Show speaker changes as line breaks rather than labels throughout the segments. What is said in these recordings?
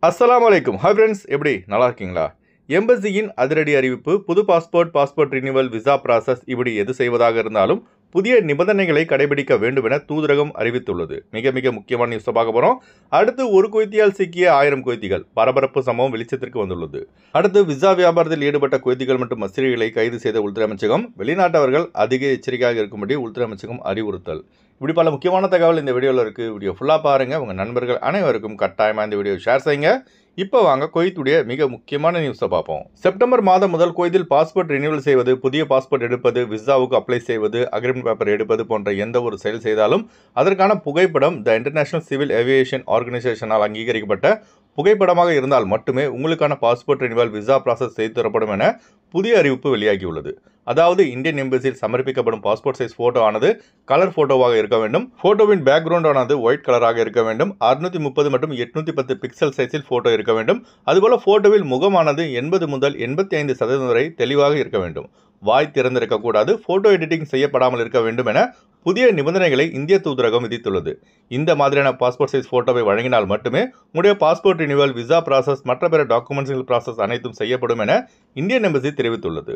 அஸ்ஸலாமு அலைக்கும். Hi friends, எப்படி நல்லா இருக்கீங்களா? எம்பசியின் அதிரடி அறிவிப்பு. புது பாஸ்போர்ட் ரினிவல், விசா ப்ராசஸ் இப்படி எது செய்வதாக இருந்தாலும் புதிய நிபந்தனைகளை கடைபிடிக்க வேண்டும் என தூதரகம் அறிவித்துள்ளது. மிக மிக முக்கியமான நியூஸை பார்க்க போகிறோம். அடுத்து ஒரு குவைத்தியால் சிக்கிய 1000 குவைத்திகள். பரபரப்பு சம்பவம் வெளிச்சத்திற்கு வந்துள்ளது. அடுத்து விசா வியாபாரத்தில் ஈடுபட்ட குவைத்திகள் மற்றும் மஸ்ரிகளை கைது செய்த உள்துறை அமைச்சகம். வெளிநாட்டவர்கள் அதிக எச்சரிக்கையாக இருக்கும்படி உள்துறை அமைச்சகம் அறிவுறுத்தல். இப்படி பல முக்கியமான தகவல் இந்த வீடியோவில் இருக்குது. வீடியோ ஃபுல்லாக பாருங்கள். உங்கள் நண்பர்கள் அனைவருக்கும் கட்டாயமாக இந்த வீடியோ ஷேர் செய்யுங்க. இப்போ வாங்க குவைத்துடைய மிக முக்கியமான நியூஸை பார்ப்போம். செப்டம்பர் மாதம் முதல் குவைத்தில் பாஸ்போர்ட் ரினிவல் செய்வது, புதிய பாஸ்போர்ட் எடுப்பது, விசாவுக்கு அப்ளை செய்வது, அக்ரிமெண்ட் பேப்பர் எடுப்பது போன்ற எந்த ஒரு செயல் செய்தாலும் அதற்கான புகைப்படம் த இன்டர்நேஷனல் சிவில் ஏவியேஷன் ஆர்கனைசேஷனால் அங்கீகரிக்கப்பட்ட புகைப்படமாக இருந்தால் மட்டுமே உங்களுக்கான பாஸ்போர்ட் ரினிவல், விசா ப்ராசஸ் செய்து தரப்படும் என புதிய அறிவிப்பு வெளியாகியுள்ளது. அதாவது இந்தியன் எம்பசியில் சமர்ப்பிக்கப்படும் பாஸ்போர்ட் சைஸ் போட்டோ ஆனது கலர் போட்டோவாக இருக்க வேண்டும். போட்டோவின் பேக்ரவுண்ட் ஆனது ஒயிட் கலராக இருக்க வேண்டும். 630 மற்றும் 810 பிக்சல் சைஸில் போட்டோ இருக்க வேண்டும். அதுபோல போட்டோவில் முகமானது 80 முதல் 85% வரை தெளிவாக இருக்க வேண்டும். வாய் திறந்திருக்கக்கூடாது. போட்டோ எடிட்டிங் செய்யப்படாமல் இருக்க வேண்டும் என புதிய நிபந்தனைகளை இந்திய தூதரகம் விதித்துள்ளது. இந்த மாதிரியான பாஸ்போர்ட் சைஸ் போட்டோவை வழங்கினால் மட்டுமே உங்களுடைய பாஸ்போர்ட் ரினிவல், விசா ப்ராசஸ், மற்ற பிற டாக்குமெண்ட்ஸ் ப்ராசஸ் அனைத்தும் செய்யப்படும் என இந்தியன் எம்பசி தெரிவித்துள்ளது.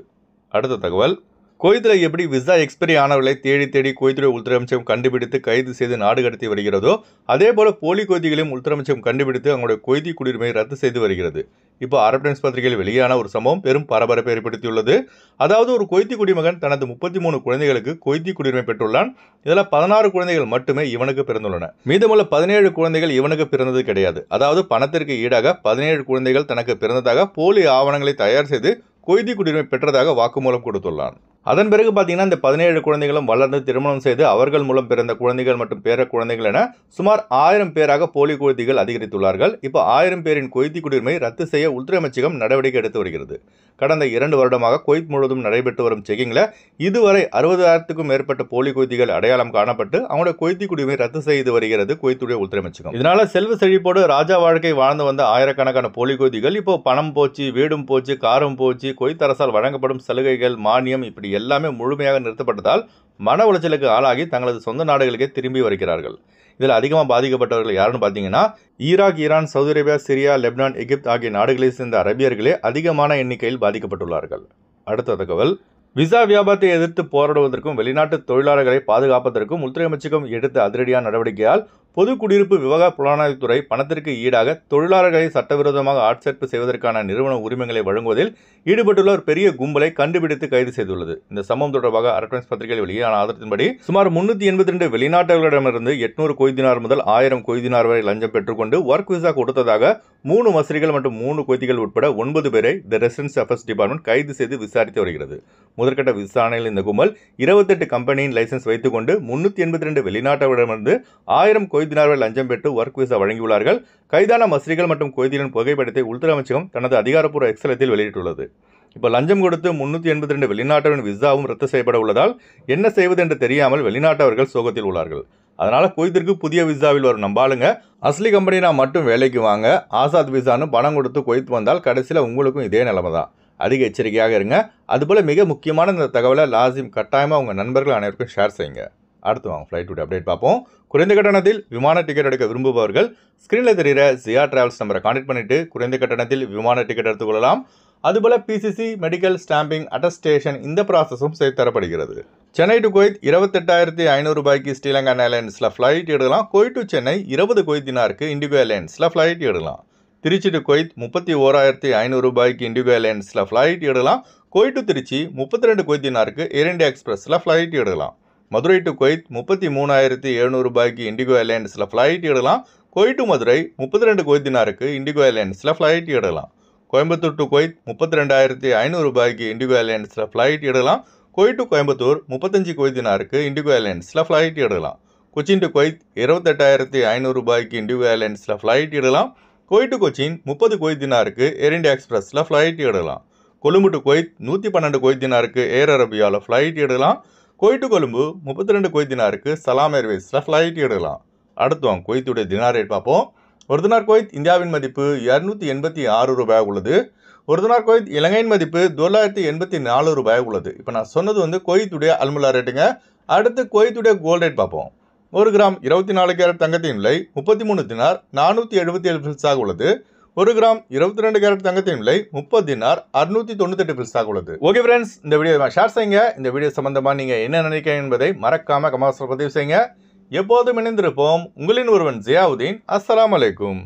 அடுத்த தகவல், குவைத்தில் எப்படி விசா எக்ஸ்பைரி ஆனவர்களை தேடி குவைத்துடைய உள்துறை அமைச்சகம் கண்டுபிடித்து கைது செய்து நாடு கடத்தி வருகிறதோ அதே போல போலி குவைத்திகளையும் உள்துறை அமைச்சகம் கண்டுபிடித்து அவங்களுடைய குவைத்தி குடியுரிமையை ரத்து செய்து வருகிறது. இப்போ அரபு டைம்ஸ் பத்திரிகையில் வெளியான ஒரு சம்பவம் பெரும் பரபரப்பை ஏற்படுத்தியுள்ளது. அதாவது ஒரு குவைத்தி குடிமகன் தனது 33 குழந்தைகளுக்கு குவைத்தி குடியுரிமை பெற்றுள்ளான். இதில் 16 குழந்தைகள் மட்டுமே இவனுக்கு பிறந்துள்ளன. மீதமுள்ள 17 குழந்தைகள் இவனுக்கு பிறந்தது கிடையாது. அதாவது பணத்திற்கு ஈடாக 17 குழந்தைகள் தனக்கு பிறந்ததாக போலி ஆவணங்களை தயார் செய்து குவைத்தி குடியுரிமை பெற்றதாக வாக்குமூலம் கொடுத்துள்ளான். அதன் பிறகு பார்த்தீங்கன்னா இந்த 17 குழந்தைகளும் வளர்ந்து திருமணம் செய்து அவர்கள் மூலம் பிறந்த குழந்தைகள் மற்றும் பேர குழந்தைகள் என சுமார் 1000 பேராக போலி குவைத்திகள் அதிகரித்துள்ளார்கள். இப்போ 1000 பேரின் குவைத்தி குடியுரிமை ரத்து செய்ய உள்துறை அமைச்சகம் நடவடிக்கை எடுத்து வருகிறது. கடந்த 2 வருடமாக குவைத் முழுவதும் நடைபெற்று வரும் செக்கிங்கில் இதுவரை 60,000க்கும் மேற்பட்ட போலி குவைத்திகள் அடையாளம் காணப்பட்டு அவங்களுடைய குவைத்தி குடியுரிமை ரத்து செய்து வருகிறது குவைத்துடைய உள்துறை அமைச்சகம். இதனால செல்வ செழிப்போடு ராஜா வாழ்க்கை வாழ்ந்து வந்த ஆயிரக்கணக்கான போலி குவைத்திகள் இப்போ பணம் போச்சு, வீடும் போச்சு, காரும் போச்சு, குவைத் அரசால் வழங்கப்படும் சலுகைகள், மானியம் இப்படி எல்லாமே முழுமையாக நிறுத்தப்பட்டதால் மன உளைச்சலுக்கு ஆளாகி தங்களது சொந்த நாடுகளுக்கே திரும்பி வருகிறார்கள். இதில் அதிகமாக பாதிக்கப்பட்டவர்கள் யாருன்னு பார்த்தீங்கன்னா Iraq, Iran, Saudi Arabia, Syria, Lebanon, Egypt ஆகிய நாடுகளை சேர்ந்த அரபியர்களே அதிகமான எண்ணிக்கையில் பாதிக்கப்பட்டுள்ளார்கள். அடுத்த தகவல், விசா வியாபாரத்தை எதிர்த்து போராடுவதற்கும் வெளிநாட்டு தொழிலாளர்களை பாதுகாப்பதற்கும் உள்துறை அமைச்சகம் எடுத்த அதிரடியான நடவடிக்கையால் பொது குடியிருப்பு விவகார புலனாய்வுத்துறை பணத்திற்கு ஈடாக தொழிலாளர்களை சட்டவிரோதமாக ஆட்சேர்ப்பு செய்வதற்கான நிறுவன உரிமைகளை வழங்குவதில் ஈடுபட்டுள்ள ஒரு பெரிய கும்பலை கண்டுபிடித்து கைது செய்துள்ளது. இந்த சம்பவம் தொடர்பாக அரபு டைம்ஸ் பத்திரிகையில் வெளியான ஆதாரத்தின்படி சுமார் 382 வெளிநாட்டவர்களிடமிருந்து 800 குவைத் தினார் முதல் 1000 குவைத் தினார் வரை லஞ்சம் பெற்றுக்கொண்டு ஒர்க் விசா கொடுத்ததாக 3 மஸ்ரிகள் மற்றும் 3 குவைத்திகள் உட்பட 9 பேரை தி ரெசிடென்ஸ் அஃபேர்ஸ் டிபார்ட்மெண்ட் கைது செய்து விசாரித்து வருகிறது. முதற்கட்ட விசாரணையில் இந்த கும்பல் 28 கம்பெனியின் லைசன்ஸ் வைத்துக் கொண்டு 382 வெளிநாட்டவரிடமிருந்து 1000 குவைத் தினார் வரை லஞ்சம் பெற்று ஒர்க் விசா வழங்கியுள்ளார்கள். கைதான மஸ்ரிகள் மற்றும் குவைத்திகளின் புகைப்படத்தை உள்துறை அமைச்சகம் தனது அதிகாரப்பூர்வ எக்ஸலத்தில் வெளியிட்டுள்ளது. இப்போ லஞ்சம் கொடுத்து 382 வெளிநாட்டவரின் விசாவும் ரத்து செய்யப்பட உள்ளதால் என்ன செய்வது என்று தெரியாமல் வெளிநாட்டவர்கள் சோகத்தில் உள்ளார்கள். அதனால குவைத்திற்கு புதிய விசாவில் வரும் நம்பாளுங்க அஸ்லி கம்பெனினா மட்டும் வேலைக்கு வாங்க, ஆசாத் விசான்னு பணம் கொடுத்து குவைத் வந்தால் கடைசியில் உங்களுக்கும் இதே நிலைமை தான். அதிக எச்சரிக்கையாக இருங்க. அதுபோல் மிக முக்கியமான இந்த தகவலை லாசிம் கட்டாயமாக உங்கள் நண்பர்கள் அனைவருக்கும் ஷேர் செய்யுங்க. அடுத்து வாங்க ஃப்ளைட் அப்டேட் பார்ப்போம். குறைந்த கட்டணத்தில் விமான டிக்கெட் எடுக்க விரும்புபவர்கள் ஸ்க்ரீனில் தெரிகிற ஜியா டிராவல்ஸ் நம்பரை கான்டெக்ட் பண்ணிவிட்டு குறைந்த கட்டணத்தில் விமான டிக்கெட் எடுத்துக்கொள்ளலாம். அதுபோல் பிசிசி, மெடிக்கல், ஸ்டாம்பிங், அட்டஸ்டேஷன் இந்த ப்ராசஸும் செய்து தரப்படுகிறது. சென்னை டு குவைத் 28,500 ரூபாய்க்கு ஸ்ரீலங்கா ஏர்லைன்ஸில் ஃப்ளைட் எடுக்கலாம். குவைத் டு சென்னை 20 குவைத் தினாருக்கு இண்டிகோ ஏர்லைன்ஸில் ஃப்ளைட் எடுக்கலாம். திருச்சி டு குவைத் 31,500 ரூபாய்க்கு இண்டிகோ ஏர்லைன்ஸில் ஃப்ளைட் எடுக்கலாம். குவைத் டு திருச்சி 32 குவைத் தினாருக்கு ஏர் இண்டியா எக்ஸ்பிரஸில் ஃப்ளைட் எடுக்கலாம். மதுரை டு குவைத் 33,700 ரூபாய்க்கு இண்டிகோ ஏர்லைன்ஸில் ஃப்ளைட் எடுக்கலாம். குவைத் டு மதுரை 32 குவைத் தினாருக்கு இண்டிகோ ஏர்லைன்ஸில் ஃப்ளைட் எடுக்கலாம். கோயம்புத்தூர் டு குவைத் 32,500 ரூபாய்க்கு இண்டிகோ ஏர்லைன்ஸில் ஃப்ளைட் எடுக்கலாம். குவைத் டு கோயம்புத்தூர் 35 குவைத் தினாருக்கு இண்டிகோ ஏர்லைன்ஸில் ஃப்ளைட் எடுக்கலாம். கொச்சின் டு குவைத் 28,500 ரூபாய்க்கு இண்டிகோ ஏர்லைன்ஸில் ஃப்ளைட் எடுக்கலாம். குவைத் டு கொச்சின் 30 குவைத் தினாருக்கு ஏர் இண்டியா எக்ஸ்பிரஸில் ஃப்ளைட் எடுக்கலாம். கொழும்பு டு குவைத் 112 குவைத் தினாருக்கு ஏர் அரபியாவில் ஃப்ளைட் எடுக்கலாம். குவைத் டு கொழும்பு 32 குவைத் தினாருக்கு சலாம் ஏர்வேஸில் ஃப்ளைட் எடுக்கலாம். அடுத்து வாங்க குவைத்துடைய தினார் ரேட் பார்ப்போம். ஒரு தினார் குவைத் இந்தியாவின் மதிப்பு 286 ரூபாய் உள்ளது. ஒரு தினார் குவைத் இலங்கையின் மதிப்பு 984 ரூபாய் உள்ளது. இப்போ நான் சொன்னது குவைத்துடைய அல்முல்லா ரேட்டுங்க. அடுத்து குவைத்துடைய கோல்ட் ரேட் பார்ப்போம். 1 கிராம் 24 கேரட் தங்கத்தின் விலை 33 தினார் 477 ஃபில்ஸாக உள்ளது. 1 கிராம் 22 கேரட் தங்கத்தின் விலை 30 தினார் 698 பில்ஸாக உள்ளது. ஓகே ஃப்ரெண்ட்ஸ், இந்த வீடியோ ஷேர் செய்யுங்க. இந்த வீடியோ சம்பந்தமா நீங்க என்ன நினைக்கிறீங்க என்பதை மறக்காம கமெண்ட்ஸ்ல பதிவு செய்யுங்க. எப்போதும் இணைந்திருப்போம். உங்களின் ஒருவன் ஜியாவுதீன். அஸ்ஸலாமு அலைக்கும்.